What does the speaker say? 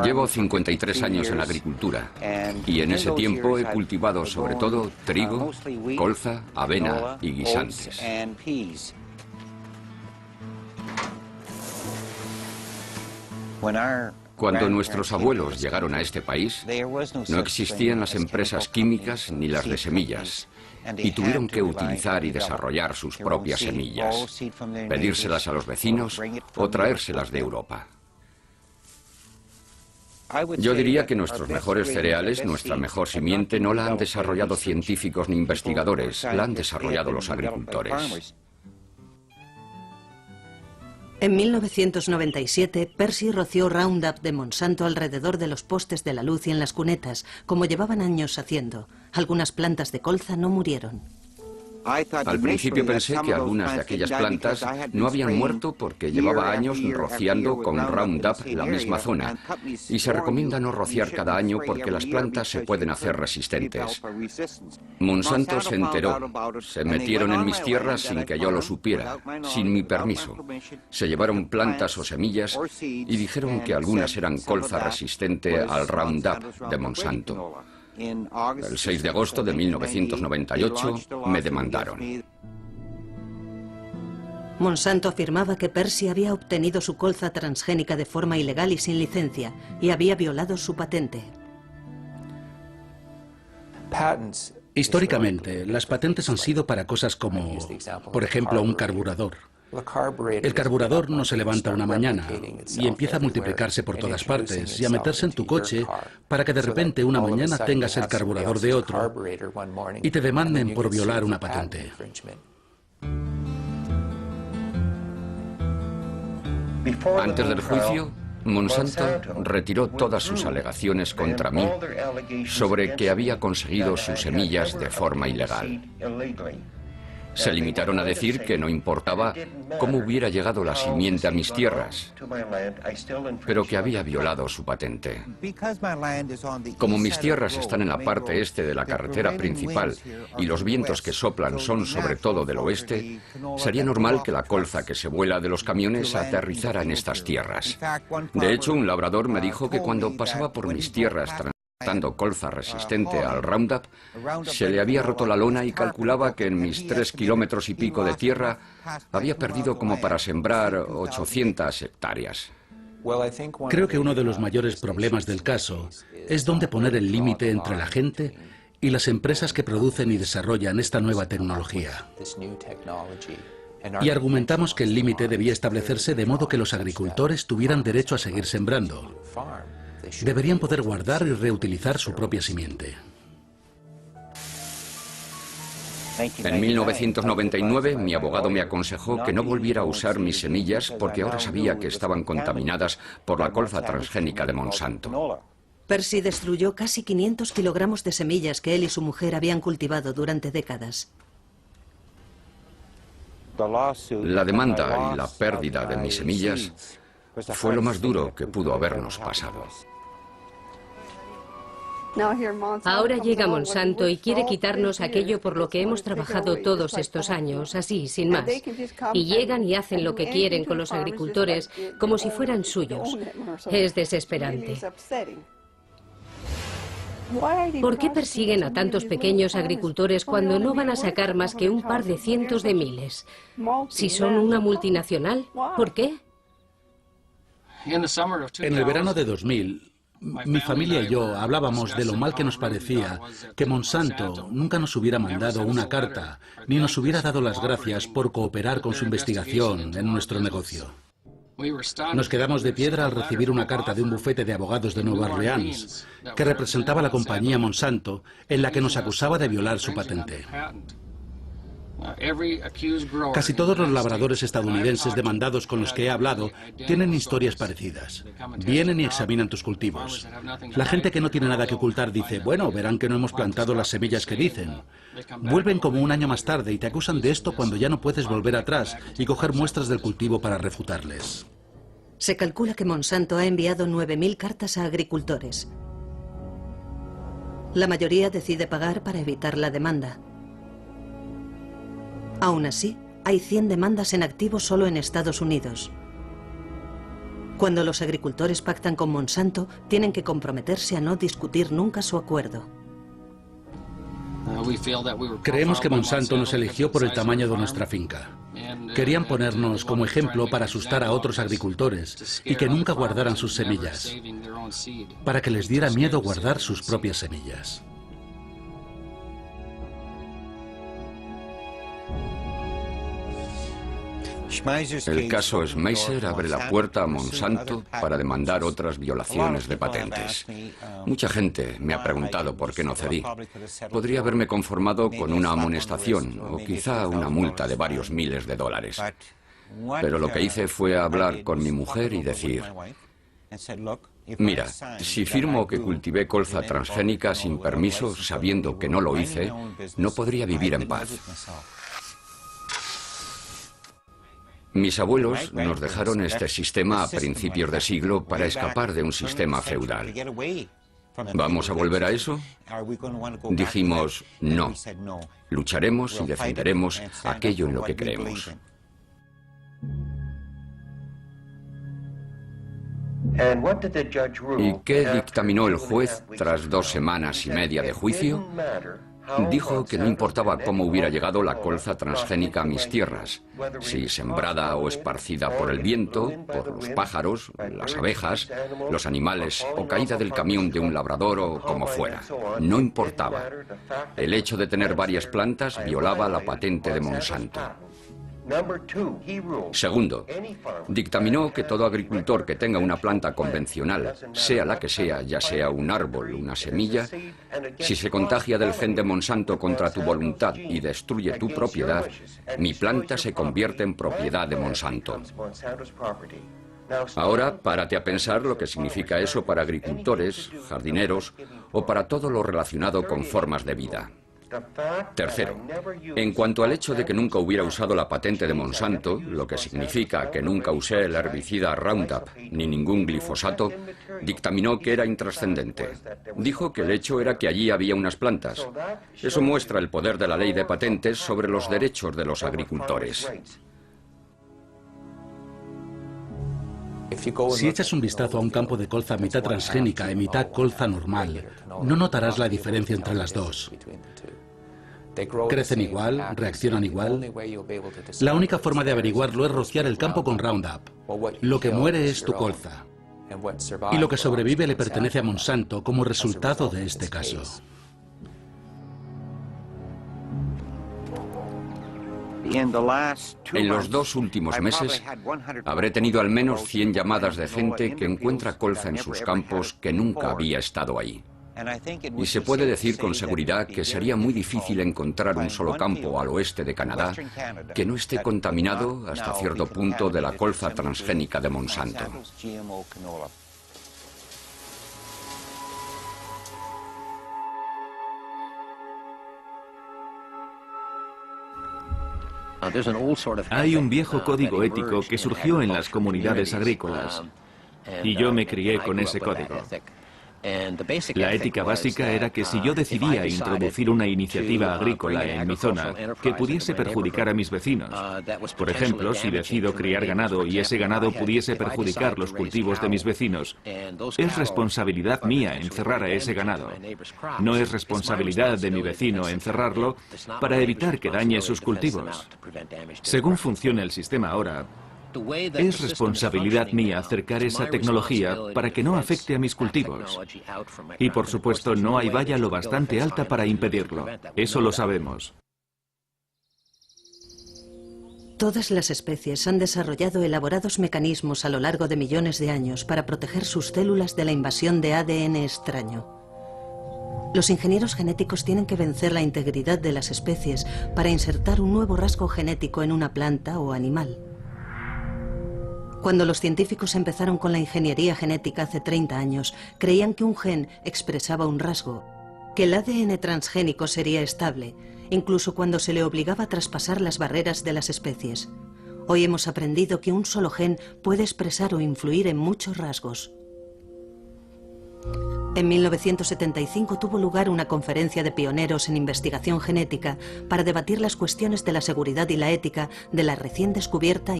Llevo 53 años en la agricultura y en ese tiempo he cultivado sobre todo trigo, colza, avena y guisantes. Cuando nuestros abuelos llegaron a este país, no existían las empresas químicas ni las de semillas, y tuvieron que utilizar y desarrollar sus propias semillas, pedírselas a los vecinos o traérselas de Europa. Yo diría que nuestros mejores cereales, nuestra mejor simiente, no la han desarrollado científicos ni investigadores, la han desarrollado los agricultores. En 1997, Percy roció Roundup de Monsanto alrededor de los postes de la luz y en las cunetas, como llevaban años haciendo. Algunas plantas de colza no murieron. Al principio pensé que algunas de aquellas plantas no habían muerto porque llevaba años rociando con Roundup la misma zona, y se recomienda no rociar cada año porque las plantas se pueden hacer resistentes. Monsanto se enteró, se metieron en mis tierras sin que yo lo supiera, sin mi permiso. Se llevaron plantas o semillas y dijeron que algunas eran colza resistente al Roundup de Monsanto. El 6 de agosto de 1998 me demandaron. Monsanto afirmaba que Percy había obtenido su colza transgénica de forma ilegal y sin licencia, y había violado su patente. Históricamente, las patentes han sido para cosas como, por ejemplo, un carburador. El carburador no se levanta una mañana y empieza a multiplicarse por todas partes y a meterse en tu coche para que de repente una mañana tengas el carburador de otro y te demanden por violar una patente. Antes del juicio, Monsanto retiró todas sus alegaciones contra mí sobre que había conseguido sus semillas de forma ilegal. Se limitaron a decir que no importaba cómo hubiera llegado la simiente a mis tierras, pero que había violado su patente. Como mis tierras están en la parte este de la carretera principal y los vientos que soplan son sobre todo del oeste, sería normal que la colza que se vuela de los camiones aterrizara en estas tierras. De hecho, un labrador me dijo que cuando pasaba por mis tierras transportando colza resistente al Roundup, se le había roto la lona y calculaba que en mis 3 kilómetros y pico de tierra había perdido como para sembrar 800 hectáreas. Creo que uno de los mayores problemas del caso es dónde poner el límite entre la gente y las empresas que producen y desarrollan esta nueva tecnología. Y argumentamos que el límite debía establecerse de modo que los agricultores tuvieran derecho a seguir sembrando. Deberían poder guardar y reutilizar su propia simiente. En 1999, mi abogado me aconsejó que no volviera a usar mis semillas porque ahora sabía que estaban contaminadas por la colza transgénica de Monsanto. Percy destruyó casi 500 kilogramos de semillas que él y su mujer habían cultivado durante décadas. La demanda y la pérdida de mis semillas fue lo más duro que pudo habernos pasado. Ahora llega Monsanto y quiere quitarnos aquello por lo que hemos trabajado todos estos años, así, sin más. Y llegan y hacen lo que quieren con los agricultores como si fueran suyos. Es desesperante. ¿Por qué persiguen a tantos pequeños agricultores cuando no van a sacar más que un par de cientos de miles? Si son una multinacional, ¿por qué? En el verano de 2000, mi familia y yo hablábamos de lo mal que nos parecía que Monsanto nunca nos hubiera mandado una carta ni nos hubiera dado las gracias por cooperar con su investigación en nuestro negocio. Nos quedamos de piedra al recibir una carta de un bufete de abogados de Nueva Orleans que representaba a la compañía Monsanto en la que nos acusaba de violar su patente. Casi todos los labradores estadounidenses demandados con los que he hablado tienen historias parecidas. Vienen y examinan tus cultivos. La gente que no tiene nada que ocultar dice, bueno, verán que no hemos plantado las semillas que dicen. Vuelven como un año más tarde y te acusan de esto cuando ya no puedes volver atrás y coger muestras del cultivo para refutarles. Se calcula que Monsanto ha enviado 9.000 cartas a agricultores. La mayoría decide pagar para evitar la demanda. Aún así, hay 100 demandas en activo solo en Estados Unidos. Cuando los agricultores pactan con Monsanto, tienen que comprometerse a no discutir nunca su acuerdo. Creemos que Monsanto nos eligió por el tamaño de nuestra finca. Querían ponernos como ejemplo para asustar a otros agricultores y que nunca guardaran sus semillas, para que les diera miedo guardar sus propias semillas. El caso Schmeisser abre la puerta a Monsanto para demandar otras violaciones de patentes. Mucha gente me ha preguntado por qué no cedí. Podría haberme conformado con una amonestación o quizá una multa de varios miles de dólares. Pero lo que hice fue hablar con mi mujer y decir: mira, si firmo que cultivé colza transgénica sin permiso, sabiendo que no lo hice, no podría vivir en paz. Mis abuelos nos dejaron este sistema a principios de siglo para escapar de un sistema feudal. ¿Vamos a volver a eso? Dijimos, no. Lucharemos y defenderemos aquello en lo que creemos. ¿Y qué dictaminó el juez tras 2 semanas y media de juicio? Dijo que no importaba cómo hubiera llegado la colza transgénica a mis tierras, si sembrada o esparcida por el viento, por los pájaros, las abejas, los animales o caída del camión de un labrador o como fuera. No importaba. El hecho de tener varias plantas violaba la patente de Monsanto. Segundo, dictaminó que todo agricultor que tenga una planta convencional, sea la que sea, ya sea un árbol, una semilla, si se contagia del gen de Monsanto contra tu voluntad y destruye tu propiedad, mi planta se convierte en propiedad de Monsanto. Ahora, párate a pensar lo que significa eso para agricultores, jardineros o para todo lo relacionado con formas de vida. Tercero, en cuanto al hecho de que nunca hubiera usado la patente de Monsanto, lo que significa que nunca usé el herbicida Roundup ni ningún glifosato, dictaminó que era intrascendente. Dijo que el hecho era que allí había unas plantas. Eso muestra el poder de la ley de patentes sobre los derechos de los agricultores. Si echas un vistazo a un campo de colza mitad transgénica y mitad colza normal, no notarás la diferencia entre las dos. Crecen igual, reaccionan igual. La única forma de averiguarlo es rociar el campo con Roundup. Lo que muere es tu colza. Y lo que sobrevive le pertenece a Monsanto como resultado de este caso. En los 2 últimos meses, habré tenido al menos 100 llamadas de gente que encuentra colza en sus campos que nunca había estado ahí. Y se puede decir con seguridad que sería muy difícil encontrar un solo campo al oeste de Canadá que no esté contaminado hasta cierto punto de la colza transgénica de Monsanto. Hay un viejo código ético que surgió en las comunidades agrícolas y yo me crié con ese código. La ética básica era que si yo decidía introducir una iniciativa agrícola en mi zona que pudiese perjudicar a mis vecinos, por ejemplo, si decido criar ganado y ese ganado pudiese perjudicar los cultivos de mis vecinos, es responsabilidad mía encerrar a ese ganado. No es responsabilidad de mi vecino encerrarlo para evitar que dañe sus cultivos. Según funciona el sistema ahora, es responsabilidad mía acercar esa tecnología para que no afecte a mis cultivos. Y por supuesto no hay valla lo bastante alta para impedirlo. Eso lo sabemos. Todas las especies han desarrollado elaborados mecanismos a lo largo de millones de años para proteger sus células de la invasión de ADN extraño. Los ingenieros genéticos tienen que vencer la integridad de las especies para insertar un nuevo rasgo genético en una planta o animal. Cuando los científicos empezaron con la ingeniería genética hace 30 años, creían que un gen expresaba un rasgo, que el ADN transgénico sería estable, incluso cuando se le obligaba a traspasar las barreras de las especies. Hoy hemos aprendido que un solo gen puede expresar o influir en muchos rasgos. En 1975 tuvo lugar una conferencia de pioneros en investigación genética para debatir las cuestiones de la seguridad y la ética de la recién descubierta